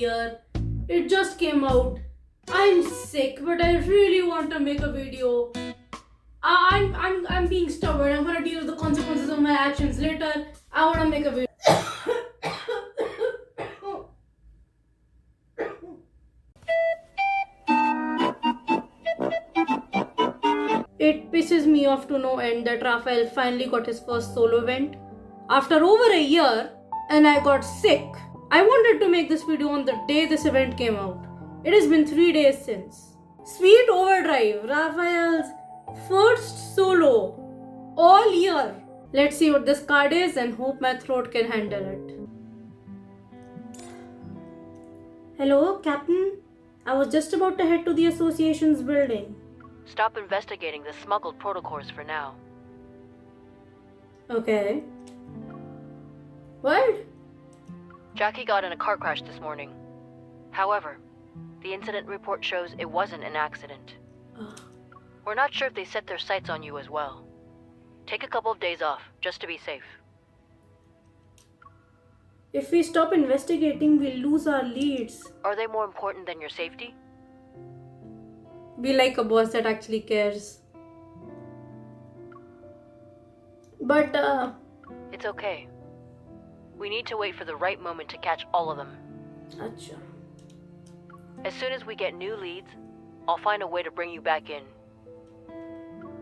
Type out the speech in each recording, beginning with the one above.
year. It just came out. I'm sick, but I really want to make a video. I'm being stubborn. I'm gonna deal with the consequences of my actions later. I wanna make a video. It pisses me off to no end that Rafayel finally got his first solo event after over a year, and I got sick. I wanted to make this video on the day this event came out. It has been 3 days since. Sweet Overdrive, Rafayel's first solo all year. Let's see what this card is and hope my throat can handle it. Hello, Captain. I was just about to head to the association's building. Stop investigating the smuggled protocols for now. Okay. What? Jackie got in a car crash this morning. However, the incident report shows it wasn't an accident. We're not sure if they set their sights on you as well. Take a couple of days off, just to be safe. If we stop investigating, we'll lose our leads. Are they more important than your safety? Be like a boss that actually cares. But, It's okay. We need to wait for the right moment to catch all of them. Acha. As soon as we get new leads, I'll find a way to bring you back in.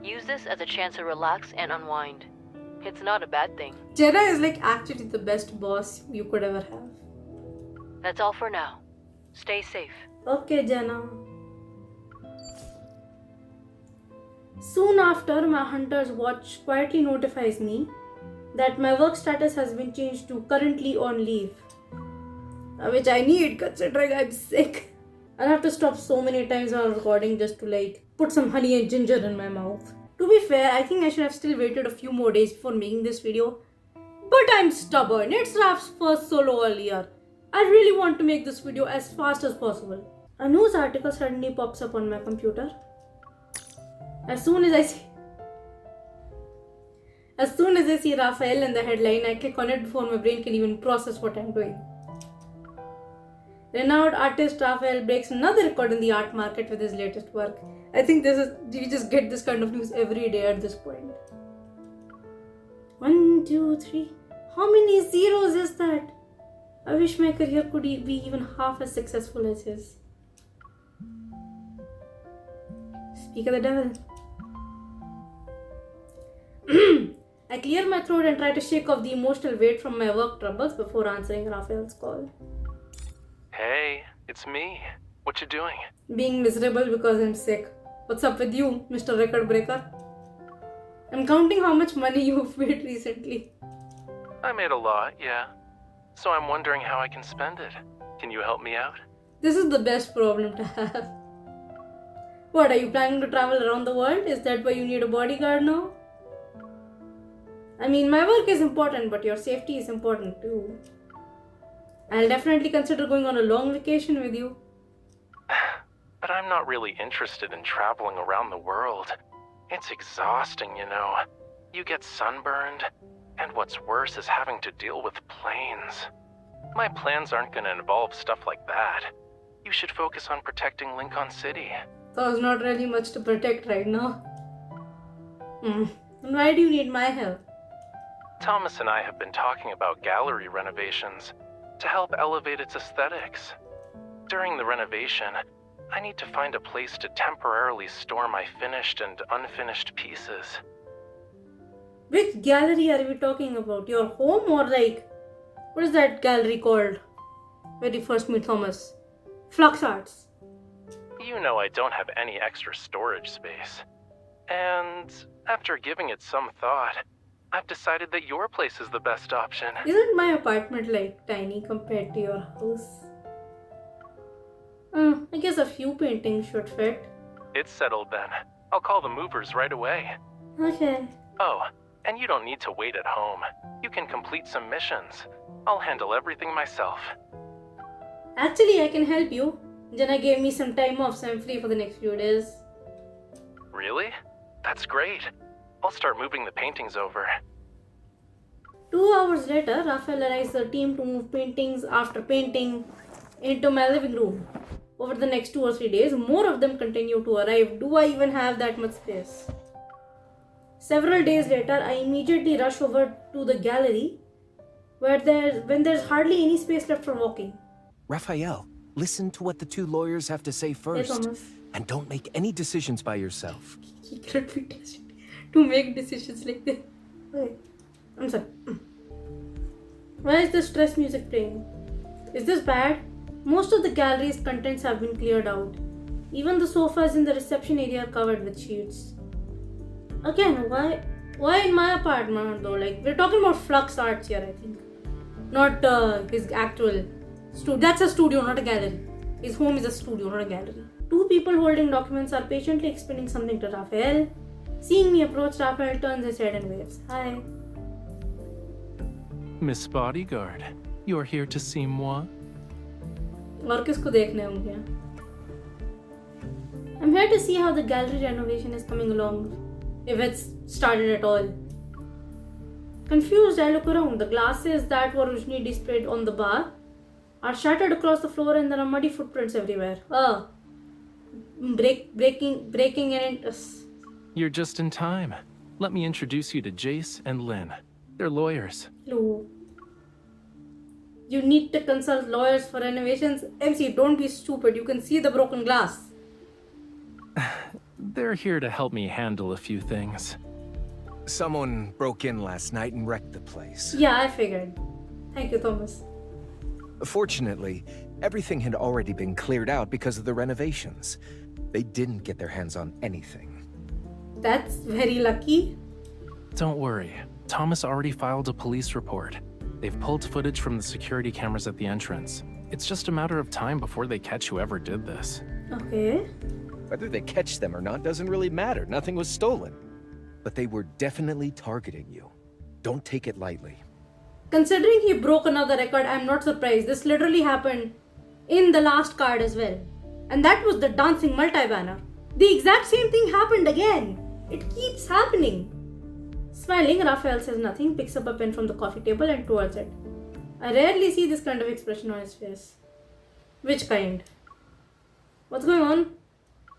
Use this as a chance to relax and unwind. It's not a bad thing. Jenna is like actually the best boss you could ever have. That's all for now. Stay safe. Okay, Jenna. Soon after, my hunter's watch quietly notifies me that my work status has been changed to currently on leave. Which I need considering I'm sick. I'll have to stop so many times while recording just to like put some honey and ginger in my mouth. To be fair, I think I should have still waited a few more days before making this video. But I'm stubborn. It's Raf's first solo all year. I really want to make this video as fast as possible. A news article suddenly pops up on my computer. As soon as I see Rafayel in the headline, I click on it before my brain can even process what I'm doing. Renowned artist Rafayel breaks another record in the art market with his latest work. I think we just get this kind of news every day at this point. 1, 2, 3. How many zeros is that? I wish my career could be even half as successful as his. Speak of the devil. I clear my throat and try to shake off the emotional weight from my work troubles before answering Rafayel's call. Hey, it's me. What you doing? Being miserable because I'm sick. What's up with you, Mr. Record Breaker? I'm counting how much money you've made recently. I made a lot, yeah. So I'm wondering how I can spend it. Can you help me out? This is the best problem to have. What, are you planning to travel around the world? Is that why you need a bodyguard now? I mean, my work is important, but your safety is important too. I'll definitely consider going on a long vacation with you. But I'm not really interested in traveling around the world. It's exhausting, you know. You get sunburned, and what's worse is having to deal with planes. My plans aren't going to involve stuff like that. You should focus on protecting Lincoln City. There's not really much to protect right now. Then why do you need my help? Thomas and I have been talking about gallery renovations to help elevate its aesthetics. During the renovation, I need to find a place to temporarily store my finished and unfinished pieces. Which gallery are we talking about? Your home or like, what is that gallery called? Where you first meet Thomas? Flux Arts. You know I don't have any extra storage space. And after giving it some thought, I've decided that your place is the best option. Isn't my apartment like tiny compared to your house? I guess a few paintings should fit. It's settled then. I'll call the movers right away. Okay. Oh, and you don't need to wait at home. You can complete some missions. I'll handle everything myself. Actually, I can help you. Jenna gave me some time off, so I'm free for the next few days. Really? That's great. I'll start moving the paintings over. 2 hours later, Rafayel arrives the team to move paintings after painting. into my living room. Over the next 2 or 3 days, more of them continue to arrive. Do I even have that much space? Several days later, I immediately rush over to the gallery when there's hardly any space left for walking. Raphael, listen to what the two lawyers have to say first. Thomas. And don't make any decisions by yourself. He cannot be trusted to make decisions like this. Okay. I'm sorry. Why is the stress music playing? Is this bad? Most of the gallery's contents have been cleared out. Even the sofas in the reception area are covered with sheets. Again, why in my apartment though? Like, we're talking about Flux Arts here, I think. Not his actual studio. That's a studio, not a gallery. His home is a studio, not a gallery. Two people holding documents are patiently explaining something to Raphael. Seeing me approach, Raphael turns his head and waves. Hi. Miss Bodyguard, you are here to see moi? और किसको देखने होंगे? I'm here to see how the gallery renovation is coming along, if it's started at all. Confused, I look around. The glasses that were originally displayed on the bar are shattered across the floor and there are muddy footprints everywhere. Breaking in. You're just in time. Let me introduce you to Jace and Lynn. They're lawyers. Hello. You need to consult lawyers for renovations. MC, don't be stupid. You can see the broken glass. They're here to help me handle a few things. Someone broke in last night and wrecked the place. Yeah, I figured. Thank you, Thomas. Fortunately, everything had already been cleared out because of the renovations. They didn't get their hands on anything. That's very lucky. Don't worry. Thomas already filed a police report. They've pulled footage from the security cameras at the entrance. It's just a matter of time before they catch whoever did this. Okay. Whether they catch them or not doesn't really matter. Nothing was stolen. But they were definitely targeting you. Don't take it lightly. Considering he broke another record, I'm not surprised. This literally happened in the last card as well. And that was the dancing multi-banner. The exact same thing happened again. It keeps happening. Smiling, Raphael says nothing, picks up a pen from the coffee table and towards it. I rarely see this kind of expression on his face. Which kind? What's going on?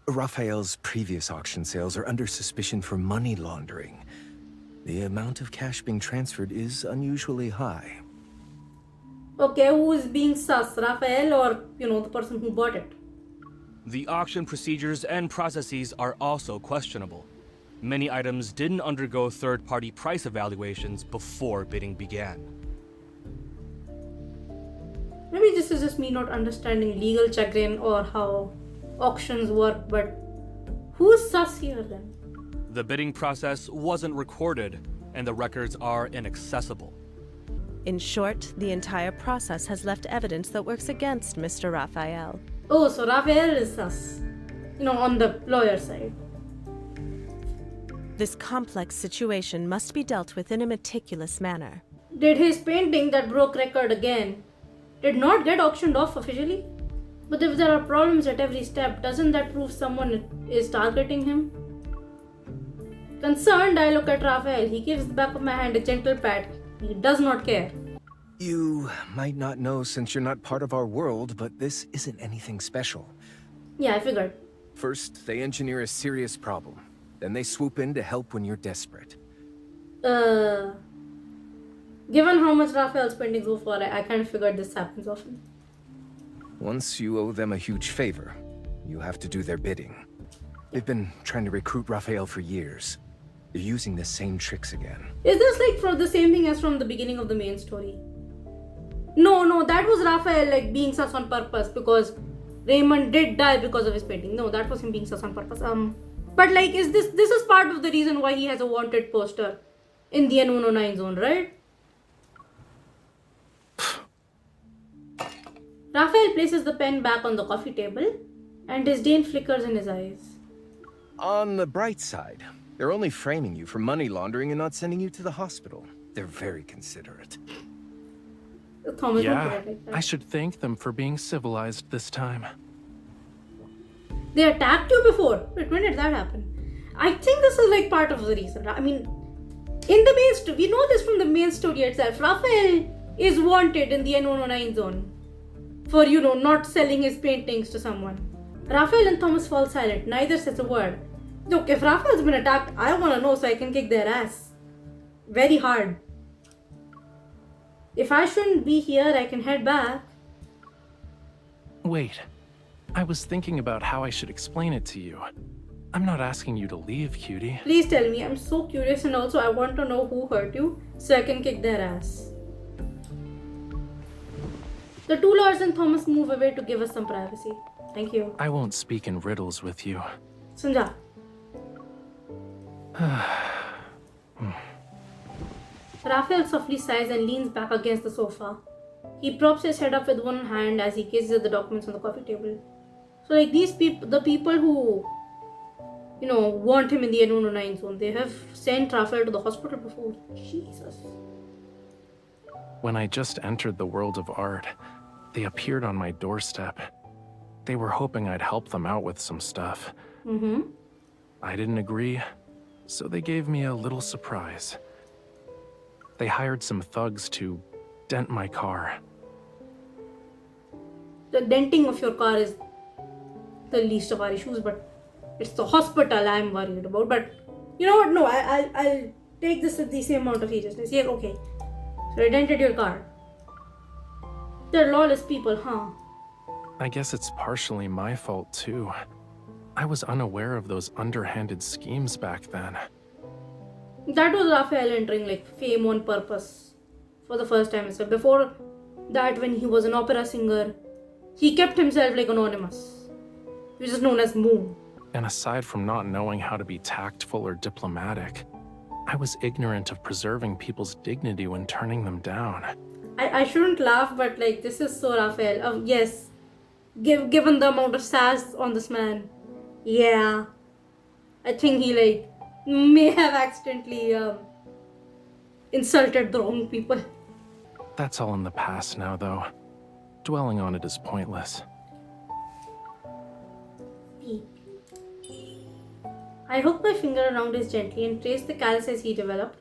Raphael's previous auction sales are under suspicion for money laundering. The amount of cash being transferred is unusually high. Okay, who is being sus? Raphael or, the person who bought it? The auction procedures and processes are also questionable. Many items didn't undergo third-party price evaluations before bidding began. Maybe this is just me not understanding legal chagrin or how auctions work, but who's sus here then? The bidding process wasn't recorded, and the records are inaccessible. In short, the entire process has left evidence that works against Mr. Raphael. Oh, so Raphael is sus. On the lawyer side. This complex situation must be dealt with in a meticulous manner. Did his painting that broke record again did not get auctioned off officially? But if there are problems at every step, doesn't that prove someone is targeting him? Concerned, I look at Raphael. He gives the back of my hand a gentle pat. He does not care. You might not know since you're not part of our world, but this isn't anything special. Yeah, I figured. First, they engineer a serious problem. Then they swoop in to help when you're desperate. Given how much Raphael's painting so far, I kind of figured this happens often. Once you owe them a huge favor, you have to do their bidding. They've been trying to recruit Raphael for years. They're using the same tricks again. Is this like from the same thing as from the beginning of the main story? No, that was Raphael being sus on purpose because Raymond did die because of his painting. No, that was him being sus on purpose. But is this is part of the reason why he has a wanted poster in the N109 zone, right? Raphael places the pen back on the coffee table and disdain flickers in his eyes. On the bright side, they're only framing you for money laundering and not sending you to the hospital. They're very considerate. Thomas won't put Yeah, it like that. I should thank them for being civilized this time. They attacked you before? Wait, when did that happen? I think this is part of the reason. I mean, in the main story, we know this from the main story itself. Raphael is wanted in the N109 zone for, not selling his paintings to someone. Raphael and Thomas fall silent. Neither says a word. Look, if Raphael's been attacked, I want to know so I can kick their ass. Very hard. If I shouldn't be here, I can head back. Wait. I was thinking about how I should explain it to you. I'm not asking you to leave, cutie. Please tell me. I'm so curious, and also I want to know who hurt you so I can kick their ass. The two Lords and Thomas move away to give us some privacy. Thank you. I won't speak in riddles with you. Sanja. Raphael softly sighs and leans back against the sofa. He props his head up with one hand as he gazes at the documents on the coffee table. So, like, these people, the people who, want him in the N109 zone, they have sent Raphael to the hospital before. Jesus. When I just entered the world of art, they appeared on my doorstep. They were hoping I'd help them out with some stuff. I didn't agree, so they gave me a little surprise. They hired some thugs to dent my car. The denting of your car is the least of our issues, but it's the hospital I'm worried about. But you know what? No, I'll take this with the same amount of seriousness. Yes, okay. So I dented your car. They're lawless people, huh? I guess it's partially my fault too. I was unaware of those underhanded schemes back then. That was Raphael entering fame on purpose for the first time. So before that, when he was an opera singer, he kept himself anonymous. He was just known as Moon. And aside from not knowing how to be tactful or diplomatic, I was ignorant of preserving people's dignity when turning them down. I shouldn't laugh, but this is so Raphael. Yes, given the amount of sass on this man, yeah, I think he may have accidentally insulted the wrong people. That's all in the past now, though. Dwelling on it is pointless. I hook my finger around his gently and trace the calluses he developed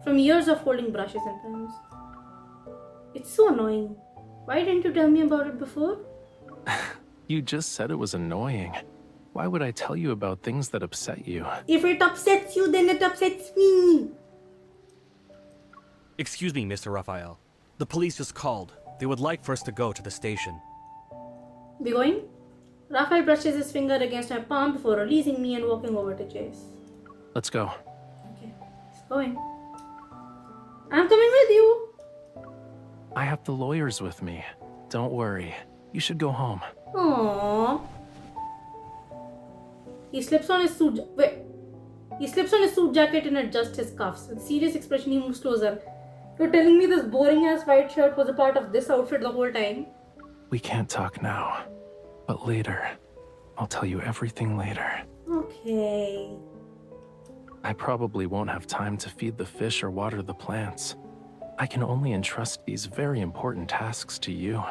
from years of holding brushes and pens. It's so annoying. Why didn't you tell me about it before? You just said it was annoying. Why would I tell you about things that upset you? If it upsets you, then it upsets me. Excuse me, Mr. Raphael. The police just called. They would like for us to go to the station. We going? Raphael brushes his finger against my palm before releasing me and walking over to Chase. Let's go. Okay, he's going. I'm coming with you. I have the lawyers with me. Don't worry. You should go home. Aww. He slips on his suit. He slips on his suit jacket and adjusts his cuffs. With a serious expression, he moves closer. You're telling me this boring-ass white shirt was a part of this outfit the whole time? We can't talk now, but later. I'll tell you everything later. Okay. I probably won't have time to feed the fish or water the plants. I can only entrust these very important tasks to you.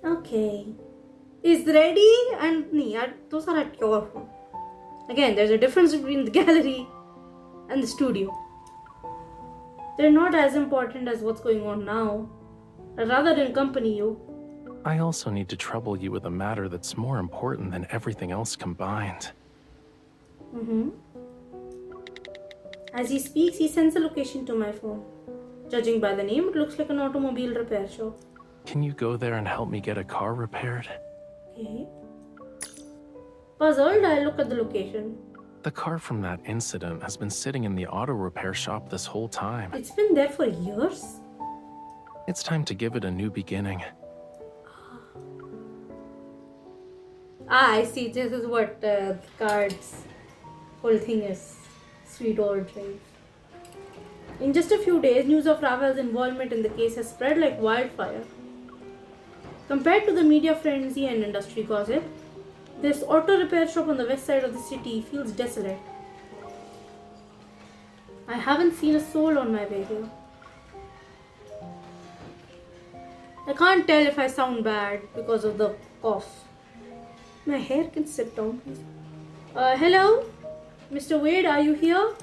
Okay. Is ready and those are at your home. Again, there's a difference between the gallery and the studio. They're not as important as what's going on now. I'd rather accompany you. I also need to trouble you with a matter that's more important than everything else combined. As he speaks, he sends a location to my phone. Judging by the name, it looks like an automobile repair shop. Can you go there and help me get a car repaired? Okay. Puzzled, I look at the location. The car from that incident has been sitting in the auto repair shop this whole time. It's been there for years? It's time to give it a new beginning. I see. This is what the card's whole thing is. Sweet Overdrive. In just a few days, news of Raphael's involvement in the case has spread like wildfire. Compared to the media frenzy and industry gossip, this auto repair shop on the west side of the city feels desolate. I haven't seen a soul on my way here. I can't tell if I sound bad because of the cough. My hair can sit down, please. Hello? Mr. Wade, are you here?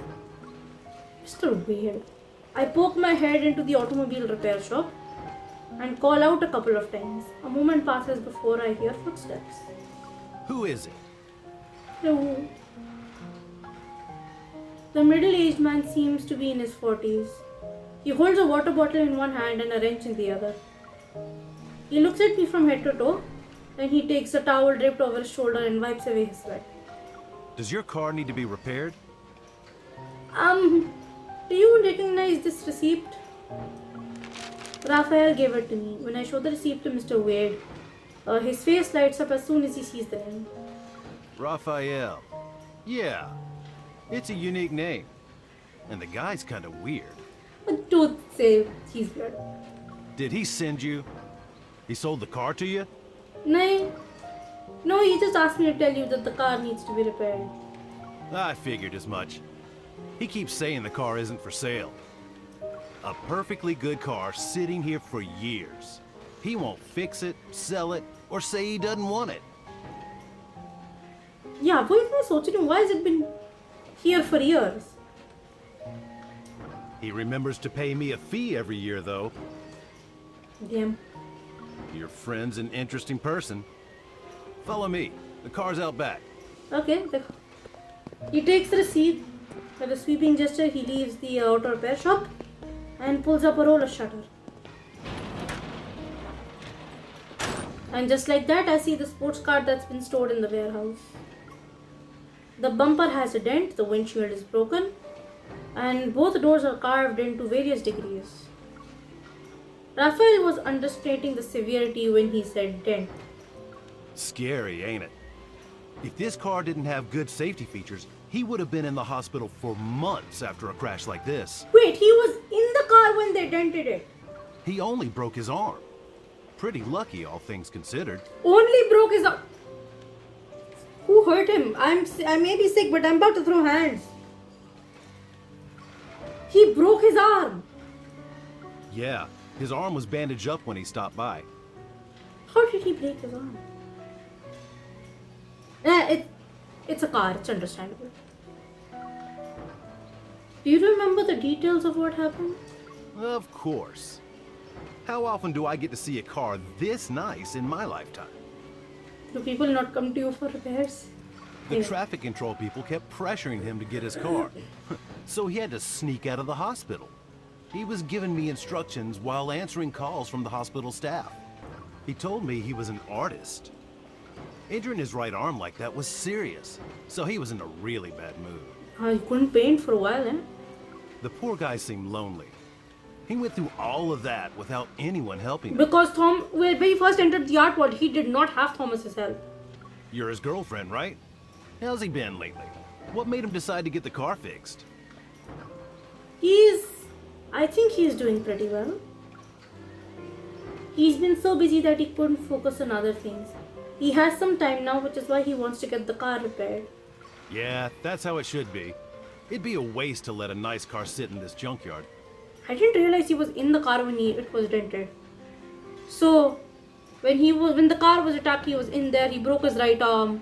Mr. Wade. I poke my head into the automobile repair shop. and call out a couple of times. A moment passes before I hear footsteps. Who is it? Hello. The middle-aged man seems to be in his 40s. He holds a water bottle in one hand and a wrench in the other. He looks at me from head to toe, then he takes a towel draped over his shoulder and wipes away his sweat. Does your car need to be repaired? Do you recognize this receipt? Raphael gave it to me. When I show the receipt to Mr. Wade, his face lights up as soon as he sees the name. Rafayel. Yeah. It's a unique name. And the guy's kind of weird. But don't say he's weird. Did he send you? He sold the car to you? No, he just asked me to tell you that the car needs to be repaired. I figured as much. He keeps saying the car isn't for sale. A perfectly good car sitting here for years. He won't fix it, sell it, or say he doesn't want it. Yeah, why has it been here for years? He remembers to pay me a fee every year, though. Damn. Your friend's an interesting person. Follow me. The car's out back. Okay. He takes the receipt. With a sweeping gesture, he leaves the auto repair shop and pulls up a roller shutter. And just like that, I see the sports car that's been stored in the warehouse. The bumper has a dent, the windshield is broken, and both doors are carved into various degrees. Raphael was understating the severity when he said dent. Scary, ain't it? If this car didn't have good safety features, he would have been in the hospital for months after a crash like this. Wait, he was in the car when they dented it. He only broke his arm. Pretty lucky, all things considered. Only broke his arm. Who hurt him? I may be sick, but I'm about to throw hands. He broke his arm. Yeah, his arm was bandaged up when he stopped by. How did he break his arm? It's a car, it's understandable. Do you remember the details of what happened? Of course. How often do I get to see a car this nice in my lifetime? Do people not come to you for repairs? The Anyway. traffic control people kept pressuring him to get his car. So he had to sneak out of the hospital. He was giving me instructions while answering calls from the hospital staff. He told me he was an artist. Injuring his right arm like that was serious, so he was in a really bad mood. You couldn't paint for a while, eh? The poor guy seemed lonely. He went through all of that without anyone helping him. Because when he first entered the art world, he did not have Thomas's help. You're his girlfriend, right? How's he been lately? What made him decide to get the car fixed? I think he's doing pretty well. He's been so busy that he couldn't focus on other things. He has some time now, which is why he wants to get the car repaired. Yeah, that's how it should be. It'd be a waste to let a nice car sit in this junkyard. I didn't realize he was in the car when it was dented. So, when the car was attacked, he was in there. He broke his right arm.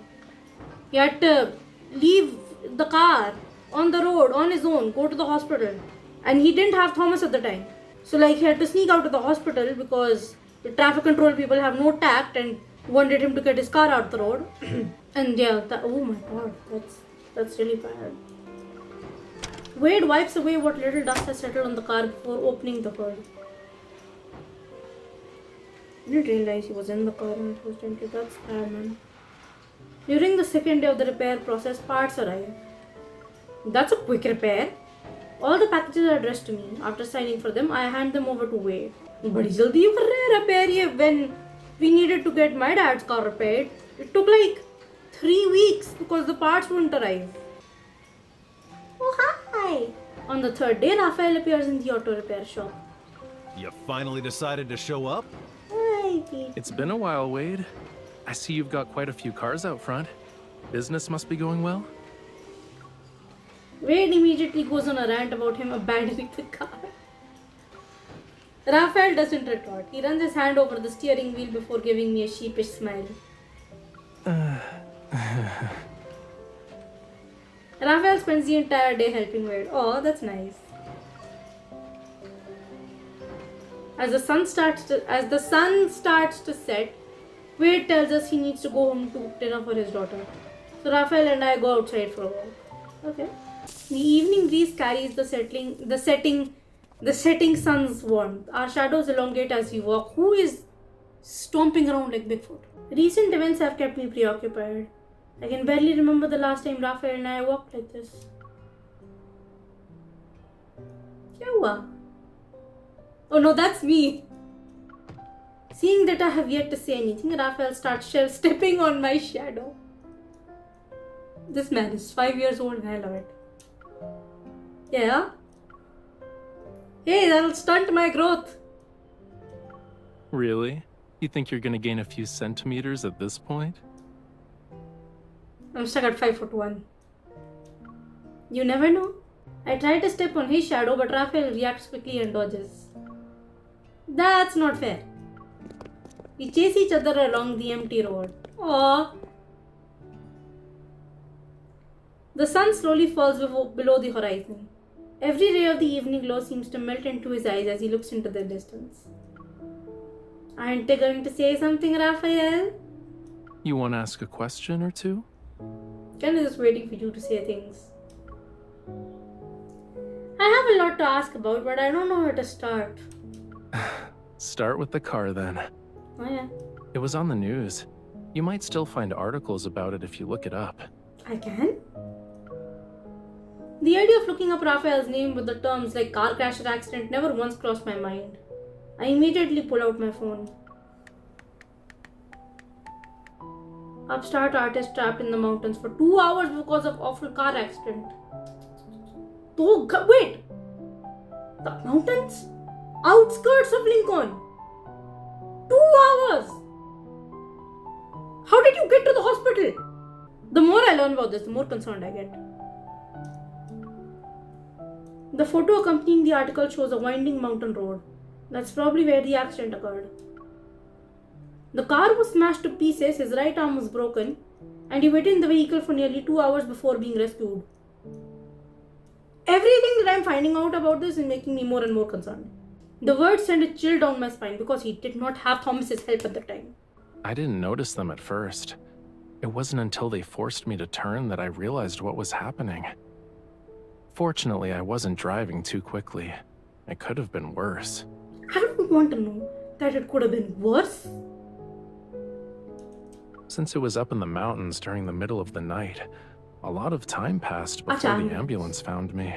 He had to leave the car on the road on his own, go to the hospital, and he didn't have Thomas at the time. So, he had to sneak out of the hospital because the traffic control people have no tact and wanted him to get his car out the road. And yeah, oh my god, that's really bad. Wade wipes away what little dust has settled on the car before opening the hood. I didn't realize he was in the car when it was dented. That's bad, man. During the second day of the repair process, parts arrive. That's a quick repair. All the packages are addressed to me. After signing for them, I hand them over to Wade. Badi jaldi kar rahe hai repair ye. When we needed to get my dad's car repaired, it took 3 weeks because the parts wouldn't arrive. Oh, hi! On the third day, Raphael appears in the auto repair shop. You finally decided to show up? Hi, Pete. It's been a while, Wade. I see you've got quite a few cars out front. Business must be going well? Wade immediately goes on a rant about him abandoning the car. Raphael doesn't retort. He runs his hand over the steering wheel before giving me a sheepish smile. Raphael spends the entire day helping Wade. Oh, that's nice. As the sun starts to set, Wade tells us he needs to go home to cook dinner for his daughter. So Raphael and I go outside for a walk. Okay. The evening breeze carries the setting sun's warmth. Our shadows elongate as we walk. Who is stomping around like Bigfoot? Recent events have kept me preoccupied. I can barely remember the last time Raphael and I walked like this. Kya hua? Oh no, that's me. Seeing that I have yet to say anything, Raphael starts stepping on my shadow. This man is 5 years old and I love it. Yeah? Hey, that'll stunt my growth. Really? You think you're gonna gain a few centimeters at this point? I'm stuck at 5'1". You never know. I try to step on his shadow, but Raphael reacts quickly and dodges. That's not fair. We chase each other along the empty road. Aww. The sun slowly falls below the horizon. Every ray of the evening glow seems to melt into his eyes as he looks into the distance. Aren't you going to say something, Raphael? You want to ask a question or two? Ken is just waiting for you to say things. I have a lot to ask about, but I don't know where to start. Start with the car then. Oh yeah. It was on the news. You might still find articles about it if you look it up. I can? The idea of looking up Raphael's name with the terms like car crash or accident never once crossed my mind. I immediately pull out my phone. Upstart artist trapped in the mountains for 2 hours because of awful car accident. Oh, wait! The mountains? Outskirts of Lincoln. 2 hours! How did you get to the hospital? The more I learn about this, the more concerned I get. The photo accompanying the article shows a winding mountain road. That's probably where the accident occurred. The car was smashed to pieces, his right arm was broken, and he waited in the vehicle for nearly 2 hours before being rescued. Everything that I'm finding out about this is making me more and more concerned. The words sent a chill down my spine because he did not have Thomas's help at the time. I didn't notice them at first. It wasn't until they forced me to turn that I realized what was happening. Fortunately, I wasn't driving too quickly. It could have been worse. I don't want to know that it could have been worse. Since it was up in the mountains during the middle of the night, a lot of time passed before the ambulance found me.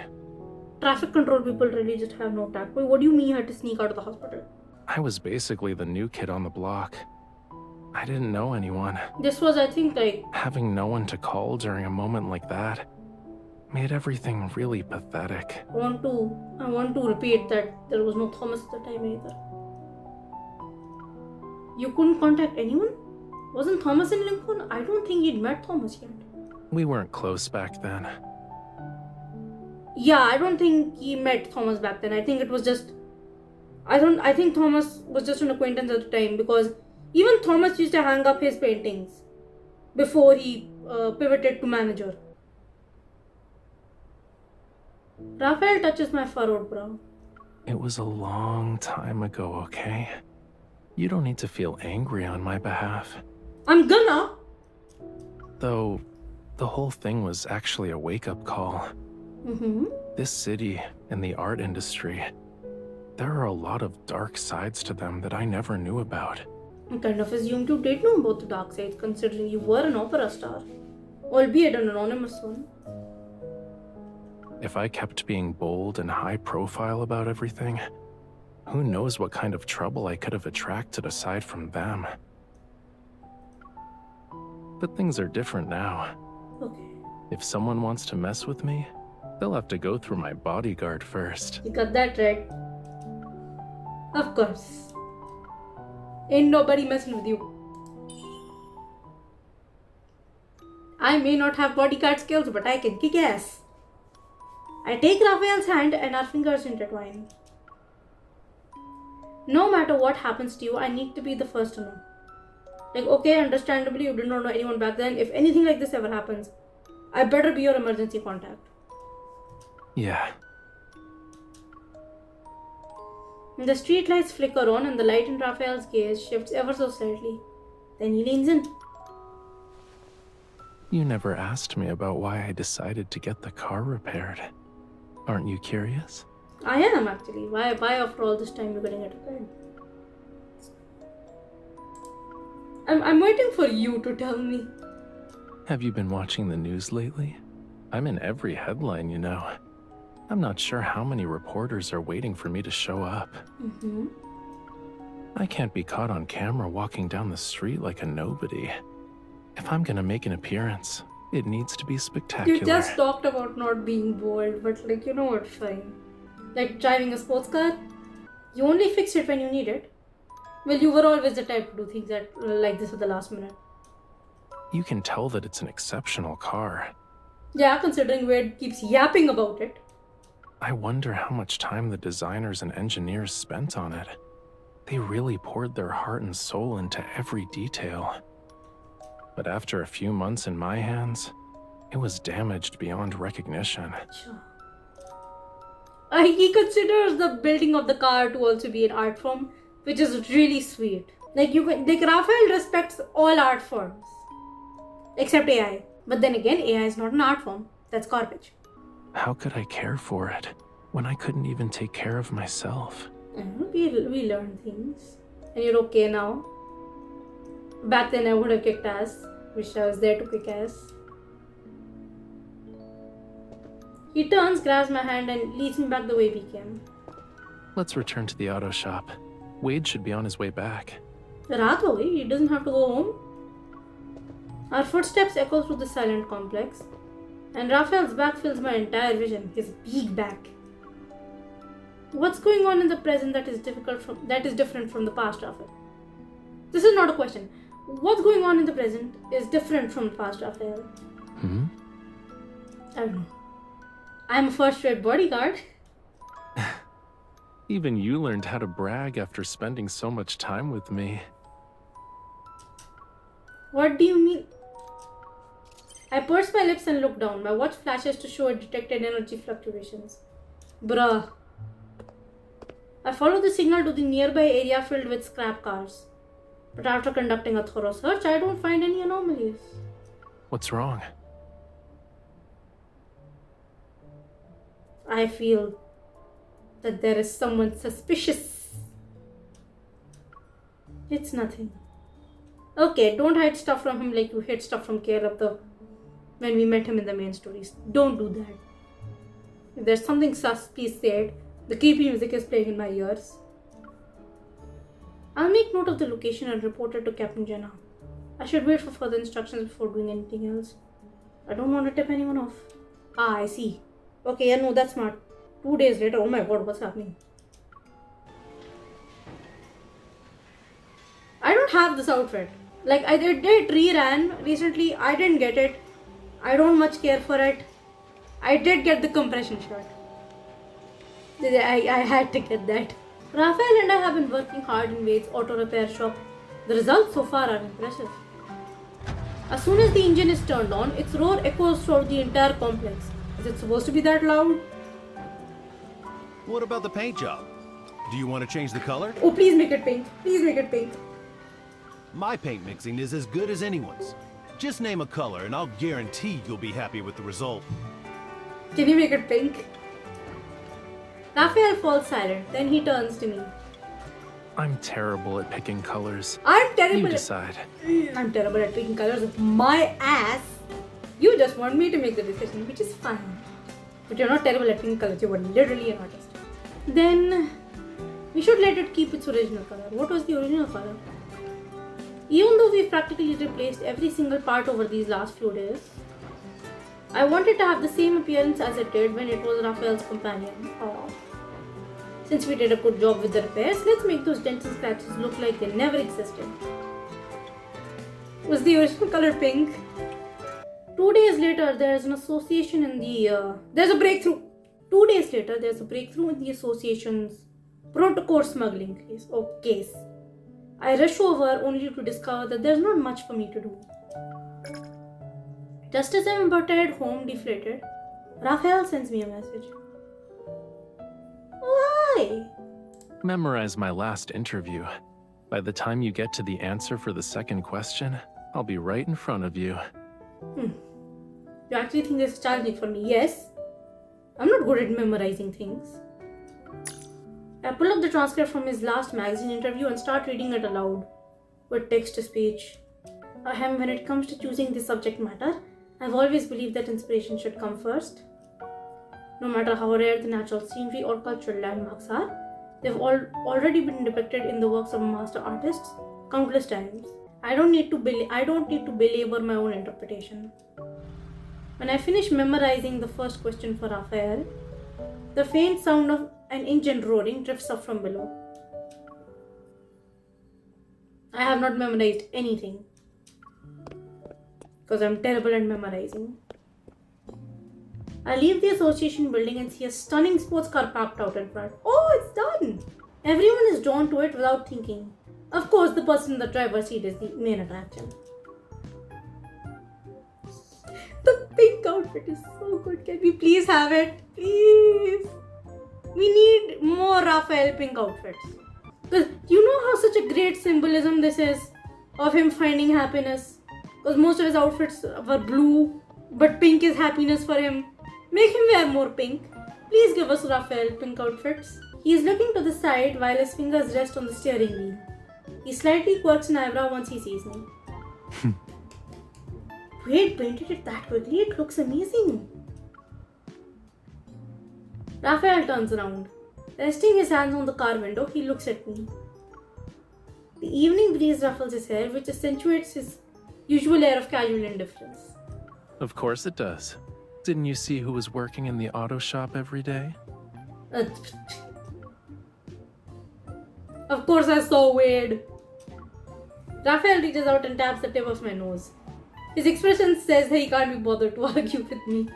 Traffic control people really just have no tact. Wait, what do you mean you had to sneak out of the hospital? I was basically the new kid on the block. I didn't know anyone. This was, I think, like... Having no one to call during a moment like that made everything really pathetic. I want to repeat that there was no Thomas at the time either. You couldn't contact anyone? Wasn't Thomas in Lincoln? I don't think he'd met Thomas yet. We weren't close back then. Yeah, I don't think he met Thomas back then. I think it was just... I think Thomas was just an acquaintance at the time, because even Thomas used to hang up his paintings before he pivoted to manager. Raphael touches my furrowed brow. It was a long time ago, okay? You don't need to feel angry on my behalf. I'm gonna! Though, the whole thing was actually a wake-up call. Mm-hmm. This city and the art industry, there are a lot of dark sides to them that I never knew about. I kind of assumed you did know about the dark side, considering you were an opera star, albeit an anonymous one. If I kept being bold and high-profile about everything, who knows what kind of trouble I could have attracted aside from them. But things are different now. Okay. If someone wants to mess with me, they'll have to go through my bodyguard first. You got that right. Of course. Ain't nobody messing with you. I may not have bodyguard skills, but I can kick ass. I take Raphael's hand and our fingers intertwine. No matter what happens to you, I need to be the first to know. Like, okay, understandably, you did not know anyone back then. If anything like this ever happens, I better be your emergency contact. Yeah. The street lights flicker on and the light in Raphael's gaze shifts ever so slightly. Then he leans in. You never asked me about why I decided to get the car repaired. Aren't you curious? I am actually. Why after all this time you're getting it repaired? I'm waiting for you to tell me. Have you been watching the news lately? I'm in every headline, you know. I'm not sure how many reporters are waiting for me to show up. Mm-hmm. I can't be caught on camera walking down the street like a nobody. If I'm gonna make an appearance, it needs to be spectacular. You just talked about not being bold, but like, you know what, fine. Like driving a sports car, you only fix it when you need it. Well, you were always the type to do things like this at the last minute. You can tell that it's an exceptional car. Yeah, considering Wade keeps yapping about it. I wonder how much time the designers and engineers spent on it. They really poured their heart and soul into every detail. But after a few months in my hands, it was damaged beyond recognition. Sure. He considers the building of the car to also be an art form, which is really sweet. Like Raphael respects all art forms, except AI. But then again, AI is not an art form. That's garbage. How could I care for it when I couldn't even take care of myself? I don't know, we learn things. And you're okay now. Back then I would have kicked ass. Wish I was there to kick ass. He turns, grabs my hand and leads me back the way we came. Let's return to the auto shop. Wade should be on his way back. Raat ho gayi, he doesn't have to go home. Our footsteps echo through the silent complex. And Raphael's back fills my entire vision, his big back. What's going on in the present that is different from the past, Raphael? This is not a question. What's going on in the present is different from the past, Raphael. I don't know. I'm a first-rate bodyguard. Even you learned how to brag after spending so much time with me. What do you mean? I purse my lips and look down. My watch flashes to show detected energy fluctuations. Bruh. I follow the signal to the nearby area filled with scrap cars. But after conducting a thorough search, I don't find any anomalies. What's wrong? I feel that there is someone suspicious. It's nothing. Okay, don't hide stuff from him like you hid stuff from Caleb when we met him in the main stories. Don't do that. If there's something sus, please say it. The creepy music is playing in my ears. I'll make note of the location and report it to Captain Jenna. I should wait for further instructions before doing anything else. I don't want to tip anyone off. Ah, I see. Okay, yeah, no, that's smart. 2 days later, oh my god, what's happening? I don't have this outfit. Like, I did reran recently. I didn't get it. I don't much care for it. I did get the compression shirt. I had to get that. Raphael and I have been working hard in Wade's auto repair shop. The results so far are impressive. As soon as the engine is turned on, its roar echoes throughout the entire complex. Is it supposed to be that loud? What about the paint job? Do you want to change the color? Oh, please make it pink. Please make it pink. My paint mixing is as good as anyone's. Just name a color and I'll guarantee you'll be happy with the result. Can you make it pink? Raphael falls silent. Then he turns to me. I'm terrible at picking colors. I'm terrible. You decide. I'm terrible at picking colors of my ass. You just want me to make the decision, which is fine. But you're not terrible at picking colors. You were literally an artist. Then we should let it keep its original color. What was the original color? Even though we've practically replaced every single part over these last few days, I wanted to have the same appearance as it did when it was Raphael's companion. Aww. Since we did a good job with the repairs, let's make those dents and scratches look like they never existed. Was the original color pink? 2 days later, there's an association in the... there's a breakthrough. 2 days later, there's a breakthrough in the association's protocol smuggling case. Case. I rush over only to discover that there's not much for me to do. Just as I'm about to head home deflated, Raphael sends me a message. Why? Memorize my last interview. By the time you get to the answer for the second question, I'll be right in front of you. You actually think this is challenging for me? Yes. I'm not good at memorizing things. I pull up the transcript from his last magazine interview and start reading it aloud, with text to speech. When it comes to choosing the subject matter, I've always believed that inspiration should come first. No matter how rare the natural scenery or cultural landmarks are, they've already been depicted in the works of master artists countless times. I don't need to belabor my own interpretation. When I finish memorizing the first question for Rafayel, the faint sound of an engine roaring drifts up from below. I have not memorized anything because I'm terrible at memorizing. I leave the association building and see a stunning sports car parked out in front. Oh, it's done! Everyone is drawn to it without thinking. Of course, the person in the driver's seat is the main attraction. The pink outfit is so good. Can we please have it? Please. We need more Rafayel pink outfits. Because you know how such a great symbolism this is of him finding happiness. Because most of his outfits were blue, but pink is happiness for him. Make him wear more pink. Please give us Rafayel pink outfits. He is looking to the side while his fingers rest on the steering wheel. He slightly quirks an eyebrow once he sees me. Wait, painted it that quickly? It looks amazing. Rafayel turns around. Resting his hands on the car window, he looks at me. The evening breeze ruffles his hair, which accentuates his usual air of casual indifference. Of course it does. Didn't you see who was working in the auto shop every day? Of course I saw Wade. Rafayel reaches out and taps the tip of my nose. His expression says that he can't be bothered to argue with me.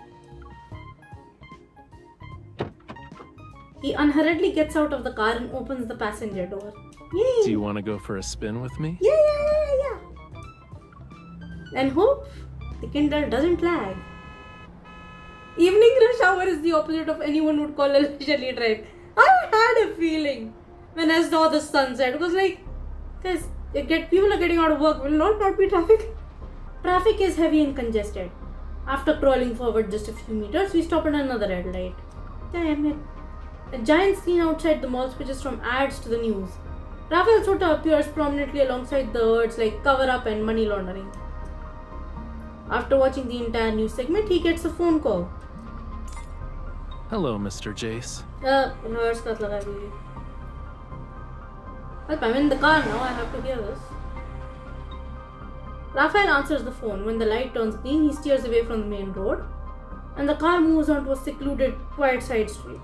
He unhurriedly gets out of the car and opens the passenger door. Yay! Do you want to go for a spin with me? Yeah. And hope the Kindle doesn't lag. Evening rush hour is the opposite of anyone would call a leisurely drive. I had a feeling when I saw the sunset. It was like, guys, people are getting out of work. Will not be traffic. Traffic is heavy and congested. After crawling forward just a few meters, we stop at another red light. Damn it. A giant screen outside the mall switches from ads to the news. Rafayel's photo appears prominently alongside the words like cover up and money laundering. After watching the entire news segment, he gets a phone call. Hello, Mr. Jace. I'm in the car now, I have to hear this. Rafayel answers the phone. When the light turns green, he steers away from the main road and the car moves onto a secluded, quiet side street.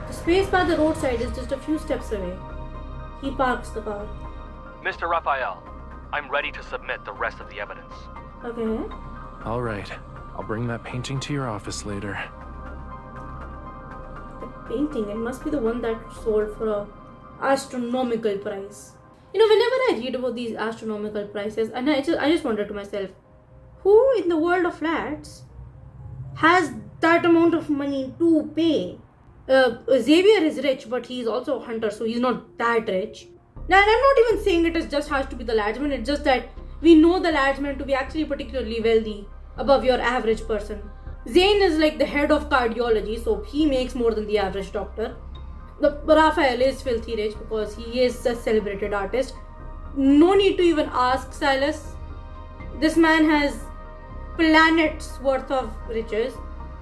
The space by the roadside is just a few steps away. He parks the car. Mr. Rafayel, I'm ready to submit the rest of the evidence. Okay. All right. I'll bring that painting to your office later. The painting, it must be the one that sold for an astronomical price. You know, whenever I read about these astronomical prices, and I just wonder to myself, who in the world of flats has that amount of money to pay? Xavier is rich, but he's also a hunter, so he's not that rich. Now, and I'm not even saying it just has to be the ladsman, it's just that we know the ladsman to be actually particularly wealthy, above your average person. Zane is like the head of cardiology, so he makes more than the average doctor. Rafayel is filthy rich because he is a celebrated artist. No need to even ask Silas. This man has planets worth of riches.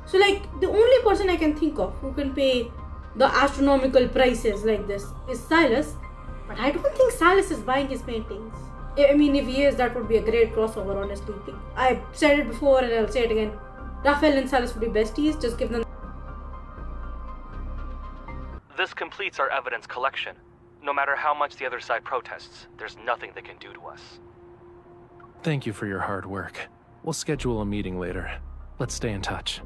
So like the only person I can think of who can pay the astronomical prices like this is Silas. But I don't think Silas is buying his paintings. I mean, if he is, that would be a great crossover, honestly. I said it before and I'll say it again. Rafayel and Silas would be besties, just give them. This completes our evidence collection. No matter how much the other side protests, there's nothing they can do to us. Thank you for your hard work. We'll schedule a meeting later. Let's stay in touch.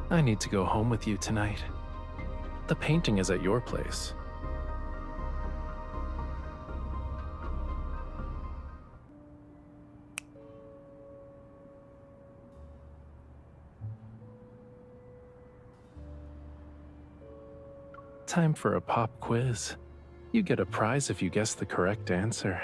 I need to go home with you tonight. The painting is at your place. Time for a pop quiz. You get a prize if you guess the correct answer.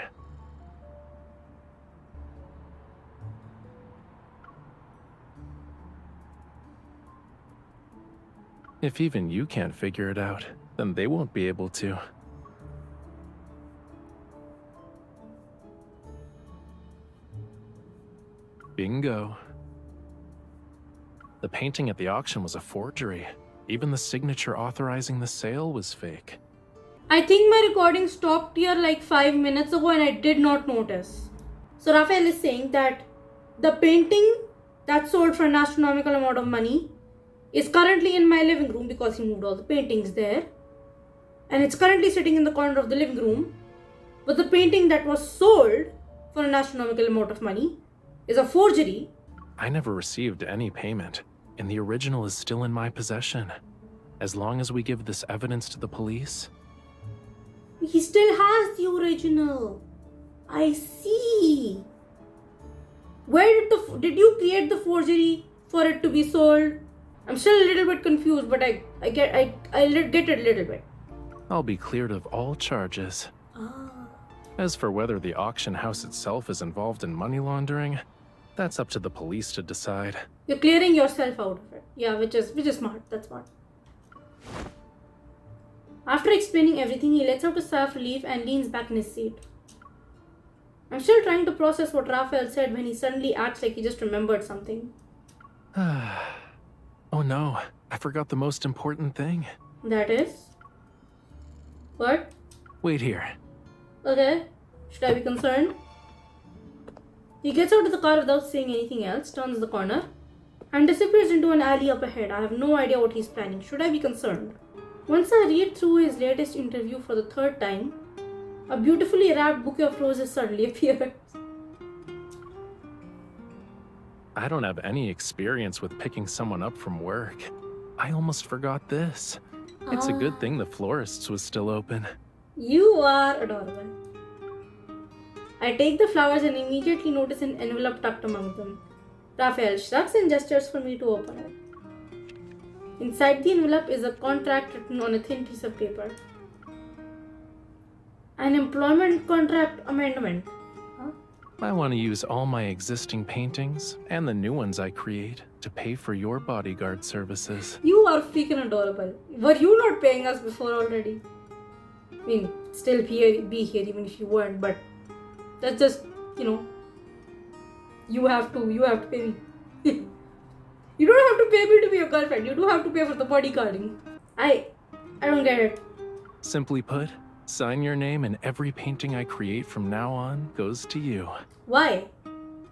If even you can't figure it out, then they won't be able to. Bingo. The painting at the auction was a forgery. Even the signature authorizing the sale was fake. I think my recording stopped here like 5 minutes ago and I did not notice. So Rafayel is saying that the painting that sold for an astronomical amount of money is currently in my living room because he moved all the paintings there. And it's currently sitting in the corner of the living room. But the painting that was sold for an astronomical amount of money is a forgery. I never received any payment, and the original is still in my possession. As long as we give this evidence to the police. He still has the original. I see. Where did you create the forgery for it to be sold? I'm still a little bit confused, but I get it a little bit. I'll be cleared of all charges. As for whether the auction house itself is involved in money laundering, that's up to the police to decide. You're clearing yourself out of it. Yeah, which is smart. That's smart. After explaining everything, he lets out a sigh of relief and leans back in his seat. I'm still trying to process what Rafayel said when he suddenly acts like he just remembered something. Oh no, I forgot the most important thing. That is? What? Wait here. Okay. Should I be concerned? He gets out of the car without saying anything else, turns the corner, and disappears into an alley up ahead. I have no idea what he's planning. Should I be concerned? Once I read through his latest interview for the 3rd time, a beautifully wrapped bouquet of roses suddenly appears. I don't have any experience with picking someone up from work. I almost forgot this. It's a good thing the florist's was still open. You are adorable. I take the flowers and immediately notice an envelope tucked among them. Rafayel shrugs and gestures for me to open it. Inside the envelope is a contract written on a thin piece of paper. An employment contract amendment. I want to use all my existing paintings and the new ones I create to pay for your bodyguard services. You are freaking adorable. Were you not paying us before already? I mean, still be here even if you weren't, but that's just, you have to pay me. You don't have to pay me to be your girlfriend. You do have to pay for the bodyguarding. I don't get it. Simply put, sign your name and every painting I create from now on goes to you. Why?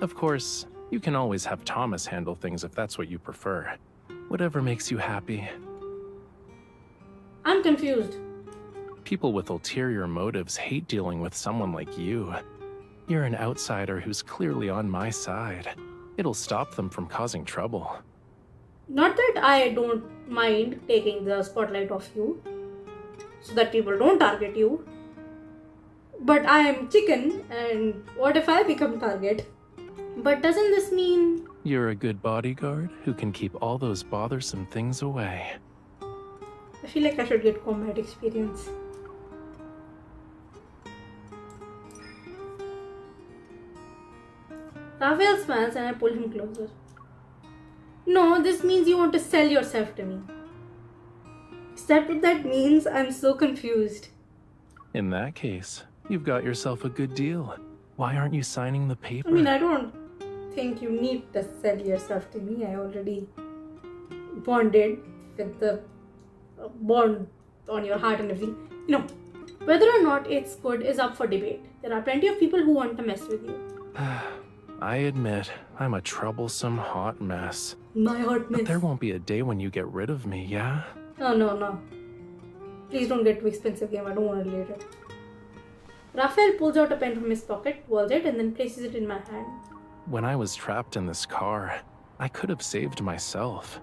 Of course, you can always have Thomas handle things if that's what you prefer. Whatever makes you happy. I'm confused. People with ulterior motives hate dealing with someone like you. You're an outsider who's clearly on my side. It'll stop them from causing trouble. Not that I don't mind taking the spotlight off you, so that people don't target you. But I am chicken, and what if I become target? But doesn't this mean... You're a good bodyguard who can keep all those bothersome things away. I feel like I should get combat experience. Rafayel smiles and I pull him closer. No, this means you want to sell yourself to me. Is that what that means? I'm so confused. In that case, you've got yourself a good deal. Why aren't you signing the paper? I mean, I don't think you need to sell yourself to me. I already bonded with the bond on your heart and everything. Whether or not it's good is up for debate. There are plenty of people who want to mess with you. I admit, I'm a troublesome hot mess. My hot mess. But there won't be a day when you get rid of me, yeah? No. Please don't get too expensive game. I don't want to relate it. Rafayel pulls out a pen from his pocket, twirls it, and then places it in my hand. When I was trapped in this car, I could have saved myself.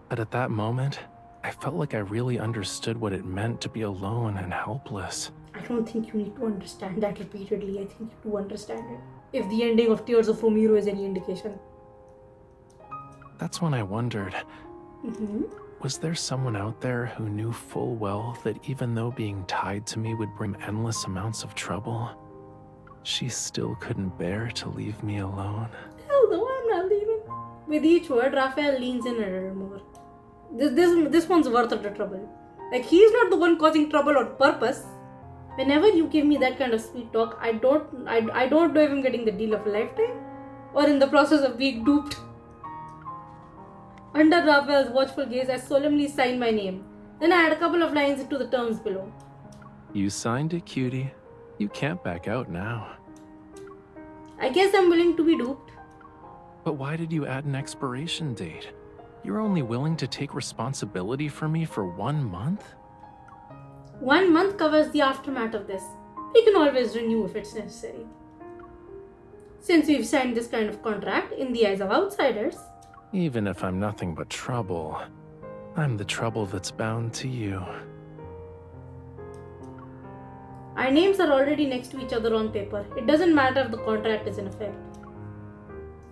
But at that moment, I felt like I really understood what it meant to be alone and helpless. I don't think you need to understand that repeatedly. I think you do understand it. If the ending of Tears of Romero is any indication. That's when I wondered, Was there someone out there who knew full well that even though being tied to me would bring endless amounts of trouble, she still couldn't bear to leave me alone? Hell no, I'm not leaving. With each word, Raphael leans in a little more. This one's worth the trouble. Like, he's not the one causing trouble on purpose. Whenever you give me that kind of sweet talk, I don't know if I'm getting the deal of a lifetime or in the process of being duped. Under Raphael's watchful gaze, I solemnly signed my name. Then I add a couple of lines to the terms below. You signed it, cutie. You can't back out now. I guess I'm willing to be duped. But why did you add an expiration date? You're only willing to take responsibility for me for 1 month? 1 month covers the aftermath of this. We can always renew if it's necessary. Since we've signed this kind of contract in the eyes of outsiders. Even if I'm nothing but trouble, I'm the trouble that's bound to you. Our names are already next to each other on paper. It doesn't matter if the contract is in effect.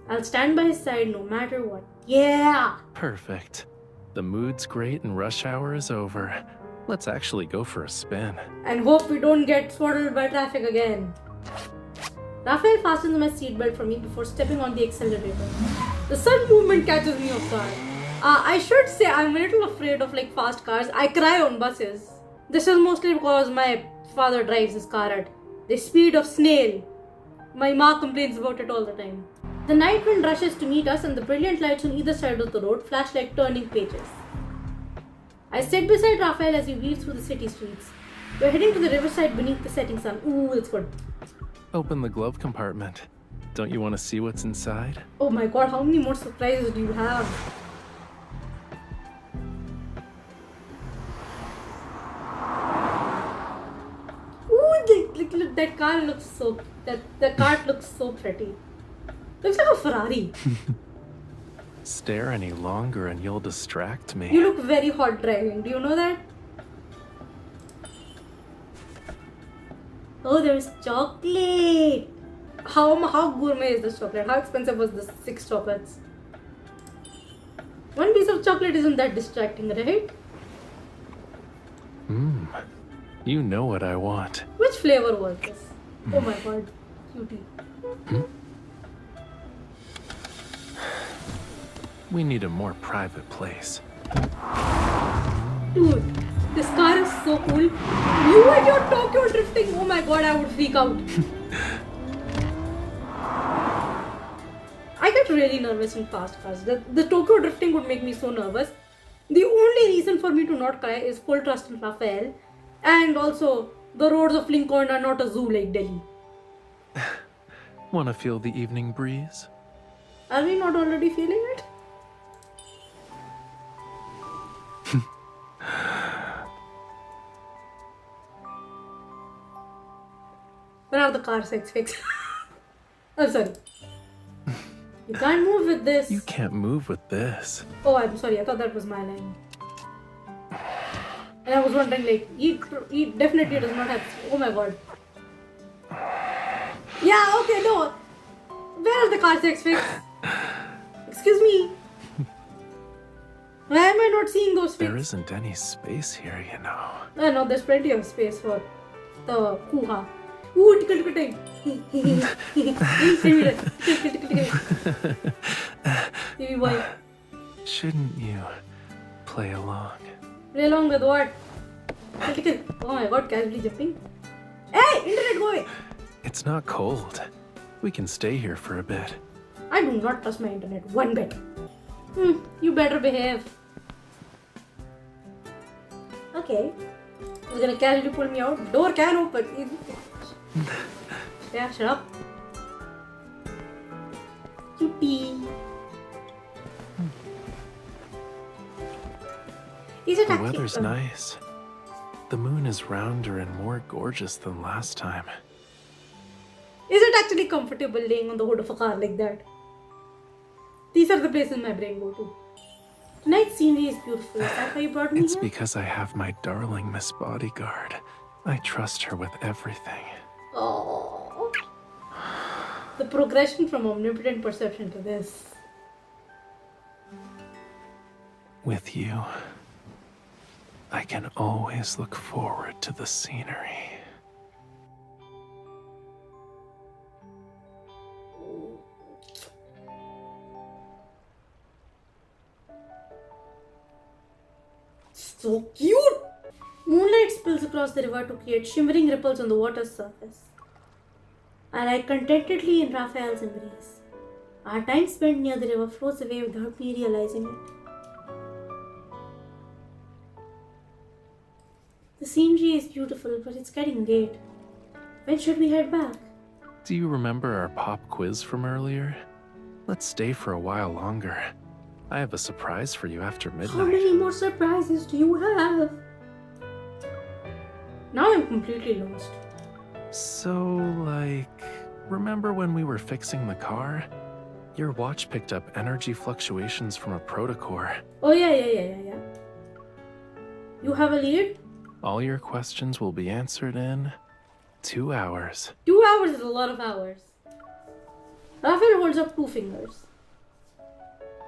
I'll stand by his side no matter what. Yeah! Perfect. The mood's great and rush hour is over. Let's actually go for a spin. And hope we don't get swaddled by traffic again. Raphael fastens my seatbelt for me before stepping on the accelerator. The sudden movement catches me off guard. I should say I'm a little afraid of fast cars. I cry on buses. This is mostly because my father drives his car at the speed of snail. My ma complains about it all the time. The night wind rushes to meet us and the brilliant lights on either side of the road flash like turning pages. I sit beside Raphael as we weave through the city streets. We're heading to the riverside beneath the setting sun. Ooh, that's good. Open the glove compartment. Don't you want to see what's inside? Oh my god, how many more surprises do you have? Ooh, look, that car looks so... The cart looks so pretty. Looks like a Ferrari. Stare any longer and you'll distract me. You look very hot driving. Do you know that? Oh, there's chocolate. How gourmet is this chocolate? How expensive was this 6 chocolates? One piece of chocolate isn't that distracting, right? You know what I want. Which flavor was this? Oh my god, cutie. We need a more private place. Dude, this car is so cool. You and your Tokyo drifting. Oh my god, I would freak out. I get really nervous in fast cars. The Tokyo drifting would make me so nervous. The only reason for me to not cry is full trust in Rafayel. And also, the roads of Lincoln are not a zoo like Delhi. Wanna feel the evening breeze? Are we not already feeling it? But now the car sex fix. I'm sorry. You can't move with this. You can't move with this. Oh, I'm sorry. I thought that was my line. And I was wondering, he definitely does not have... Oh my god. Yeah, okay, no. Where is the car sex fix? Excuse me. Why am I not seeing those fix? There isn't any space here, you know. I know, there's plenty of space for the hoo-ha. Ooh, tickle time. Baby boy. Shouldn't you play along? Play along with what? Tickle. Oh my god, casually jumping. Hey, internet, go away. It's not cold. We can stay here for a bit. I do not trust my internet one bit. You better behave. Okay. You're gonna casually pull me out. Door can open. Yeah, shut up. Cutie. Is it The actually... weather's nice. The moon is rounder and more gorgeous than last time. Is it actually comfortable laying on the hood of a car like that? These are the places my brain go to. Tonight's scenery is beautiful. Is that why you brought me It's here? because I have my darling Miss Bodyguard. I trust her with everything. Oh, the progression from omnipotent perception to this. With you, I can always look forward to the scenery. So cute! Moonlight spills across the river to create shimmering ripples on the water's surface. I lie contentedly in Raphael's embrace. Our time spent near the river flows away without me realizing it. The scenery is beautiful, but it's getting late. When should we head back? Do you remember our pop quiz from earlier? Let's stay for a while longer. I have a surprise for you after midnight. How many more surprises do you have? Now I'm completely lost. So, remember when we were fixing the car? Your watch picked up energy fluctuations from a protocore. Oh yeah. You have a lead? All your questions will be answered in 2 hours. 2 hours is a lot of hours. Raphael holds up 2 fingers.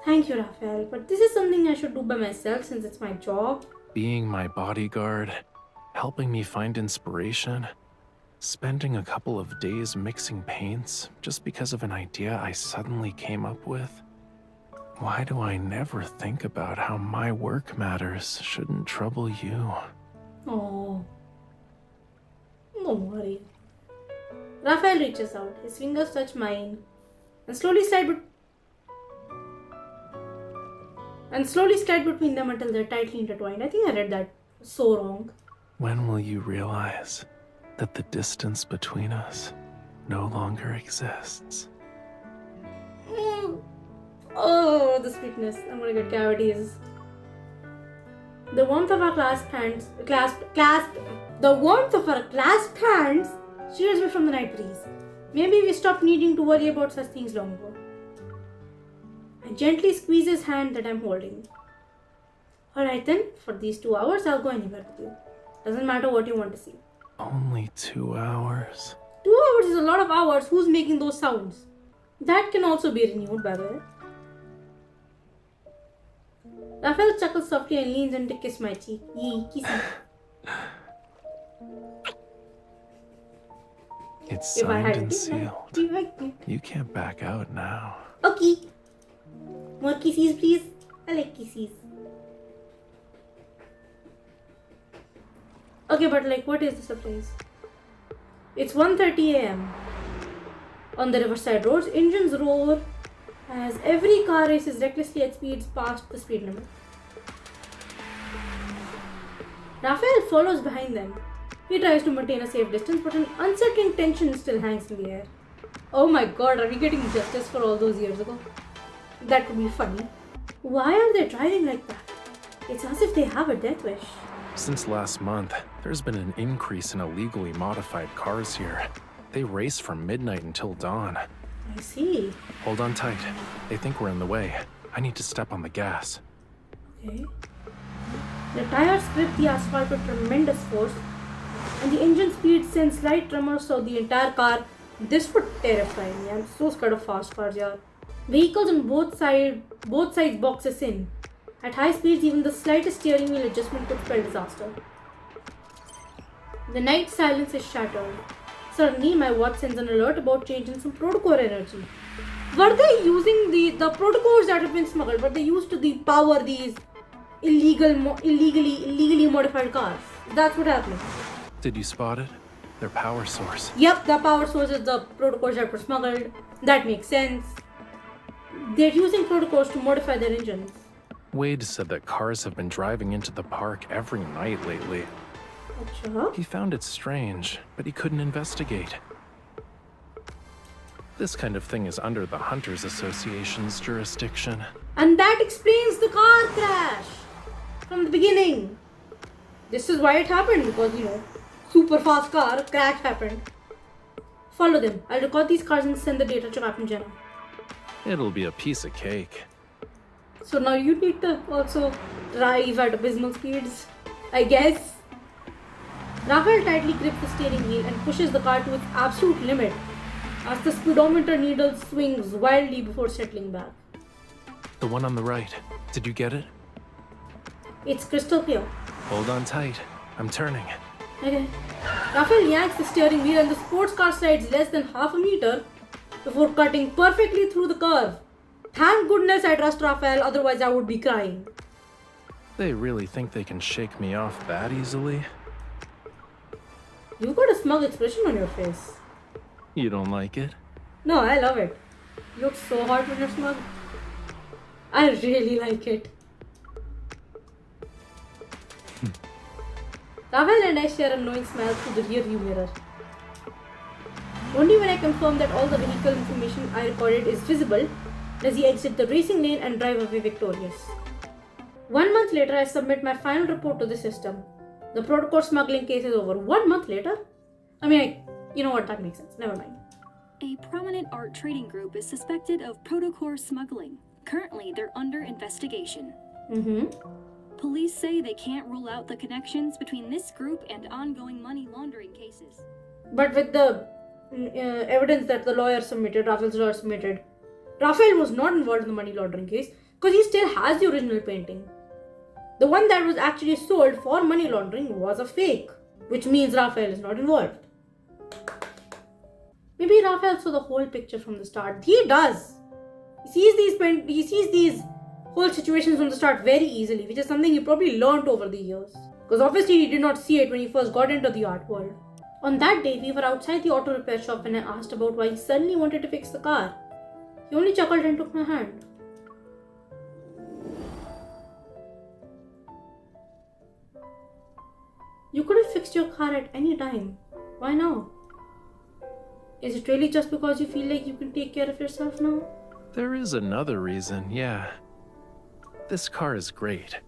Thank you, Raphael, but this is something I should do by myself since it's my job. Being my bodyguard, helping me find inspiration, spending a couple of days mixing paints just because of an idea I suddenly came up with. Why do I never think about how my work matters shouldn't trouble you? Oh, don't worry. Raphael reaches out. His fingers touch mine and slowly slide between them until they're tightly intertwined. I think I read that so wrong. When will you realize that the distance between us no longer exists? Oh, the sweetness. I'm gonna get cavities. The warmth of our clasped hands shields me from the night breeze. Maybe we stopped needing to worry about such things long ago. I gently squeeze his hand that I'm holding. Alright then, for these 2 hours, I'll go anywhere with you. Doesn't matter what you want to see. Only 2 hours? 2 hours is a lot of hours. Who's making those sounds? That can also be renewed, by the way. Raphael chuckles softly and leans in to kiss my cheek. Yee, kissy. It's If I signed had and it, sealed. You can't back out now. Okay. More kisses, please. I like kisses. Okay, but what is the surprise? It's 1:30 a.m. On the riverside roads, engines roar as every car races recklessly at speeds past the speed limit. Raphael follows behind them. He tries to maintain a safe distance, but an unsettling tension still hangs in the air. Oh my god, are we getting justice for all those years ago? That would be funny. Why are they driving like that? It's as if they have a death wish. Since last month, there's been an increase in illegally modified cars here. They race from midnight until dawn. I see. Hold on tight. They think we're in the way. I need to step on the gas. Okay. The tires grip the asphalt with tremendous force, and the engine speed sends slight tremors through the entire car. This would terrify me. I'm so scared of fast cars, yeah. Vehicles on both sides box us in. At high speeds, even the slightest steering wheel adjustment could spell disaster. The night silence is shattered. Suddenly, my watch sends an alert about change in some protocore energy. Were they using the protocores that have been smuggled? Were they used to power these illegally modified cars? That's what happened. Did you spot it? Their power source. Yep, the power source is the protocores that were smuggled. That makes sense. They're using protocores to modify their engines. Wade said that cars have been driving into the park every night lately. Achha. He found it strange, but he couldn't investigate. This kind of thing is under the Hunters Association's jurisdiction. And that explains the car crash from the beginning. This is why it happened, because, super fast car crash happened. Follow them. I'll record these cars and send the data to Captain Jenna. It'll be a piece of cake. So now you need to also drive at abysmal speeds, I guess. Raphael tightly grips the steering wheel and pushes the car to its absolute limit as the speedometer needle swings wildly before settling back. The one on the right. Did you get it? It's crystal clear. Hold on tight. I'm turning. Okay. Rafayel yanks the steering wheel and the sports car slides less than half a meter before cutting perfectly through the curve. Thank goodness I trust Rafayel, otherwise I would be crying. They really think they can shake me off that easily? You've got a smug expression on your face. You don't like it? No, I love it. You look so hot when you're smug. I really like it. Rafayel and I share a knowing smile through the rear view mirror. Only when I confirm that all the vehicle information I recorded is visible does he exit the racing lane and drive away victorious. 1 month later, I submit my final report to the system. The protocol smuggling case is over. 1 month later? You know what, that makes sense. Never mind. A prominent art trading group is suspected of protocore smuggling. Currently, they're under investigation. Police say they can't rule out the connections between this group and ongoing money laundering cases. But with the evidence that the lawyer submitted, Rafayel's lawyer submitted, Rafayel was not involved in the money laundering case because he still has the original painting. The one that was actually sold for money laundering was a fake, which means Rafayel is not involved. Maybe Rafayel saw the whole picture from the start. He does. He sees these whole situations from the start very easily, which is something he probably learned over the years. Because obviously he did not see it when he first got into the art world. On that day, we were outside the auto repair shop when I asked about why he suddenly wanted to fix the car. He only chuckled and took my hand. You could have fixed your car at any time. Why now? Is it really just because you feel like you can take care of yourself now? There is another reason, yeah. This car is great.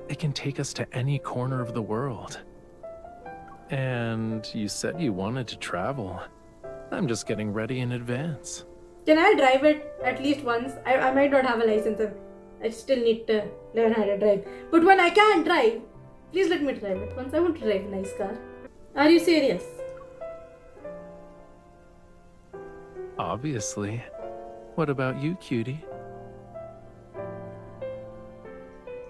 It can take us to any corner of the world. And you said you wanted to travel. I'm just getting ready in advance. Can I drive it at least once? I might not have a license and I still need to learn how to drive. But when I can drive, please let me drive it once. I want to drive a nice car. Are you serious? Obviously. What about you, cutie?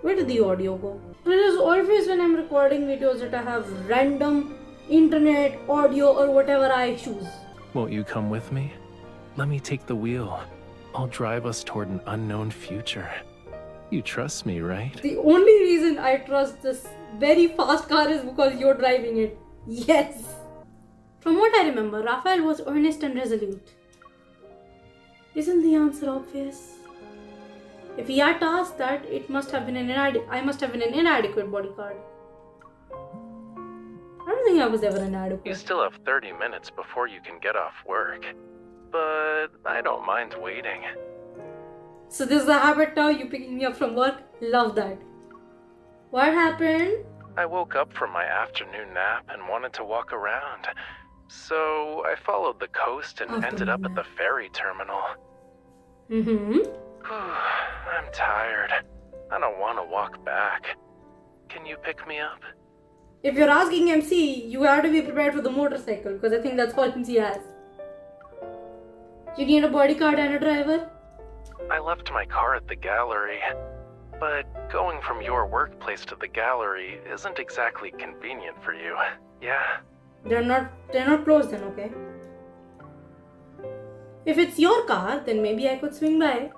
Where did the audio go? It is always when I'm recording videos that I have random internet, audio or whatever I choose. Won't you come with me? Let me take the wheel. I'll drive us toward an unknown future. You trust me, right? The only reason I trust this very fast car is because you're driving it. Yes! From what I remember, Rafayel was earnest and resolute. Isn't the answer obvious? If he had asked that, I must have been an inadequate bodyguard. I don't think I was ever inadequate. You still have 30 minutes before you can get off work. But I don't mind waiting. So this is a habit now, you picking me up from work? Love that. What happened? I woke up from my afternoon nap and wanted to walk around. So I followed the coast and ended up at the ferry terminal. I'm tired. I don't want to walk back. Can you pick me up? If you're asking MC, you have to be prepared for the motorcycle because I think that's all MC has. You need a bodyguard and a driver? I left my car at the gallery. But going from your workplace to the gallery isn't exactly convenient for you, yeah? They're not close then, okay? If it's your car, then maybe I could swing by.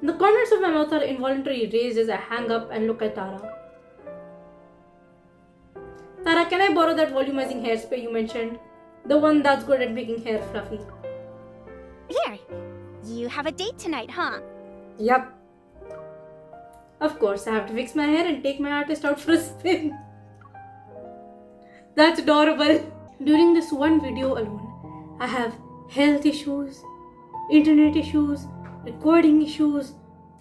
The corners of my mouth are involuntarily raised as I hang up and look at Tara. Tara, can I borrow that volumizing hairspray you mentioned? The one that's good at making hair fluffy. Here, you have a date tonight, huh? Yup. Of course, I have to fix my hair and take my artist out for a spin. That's adorable. During this one video alone, I have health issues, internet issues, recording issues,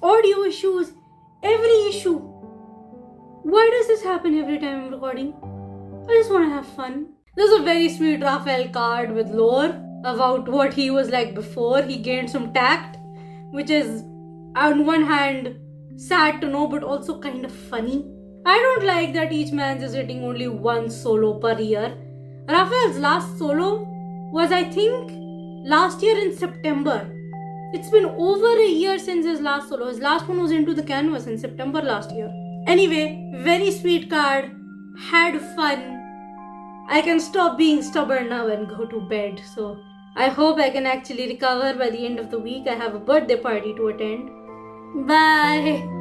audio issues, every issue. Why does this happen every time I'm recording? I just want to have fun. There's a very sweet Rafayel card with lore about what he was like before he gained some tact, which is on one hand sad to know but also kind of funny. I don't like that each man is hitting only one solo per year. Rafayel's last solo was, I think, last year in September. It's been over a year since his last solo. His last one was Into the Canvas in September last year. Anyway, very sweet card. Had fun. I can stop being stubborn now and go to bed. So I hope I can actually recover by the end of the week. I have a birthday party to attend. Bye.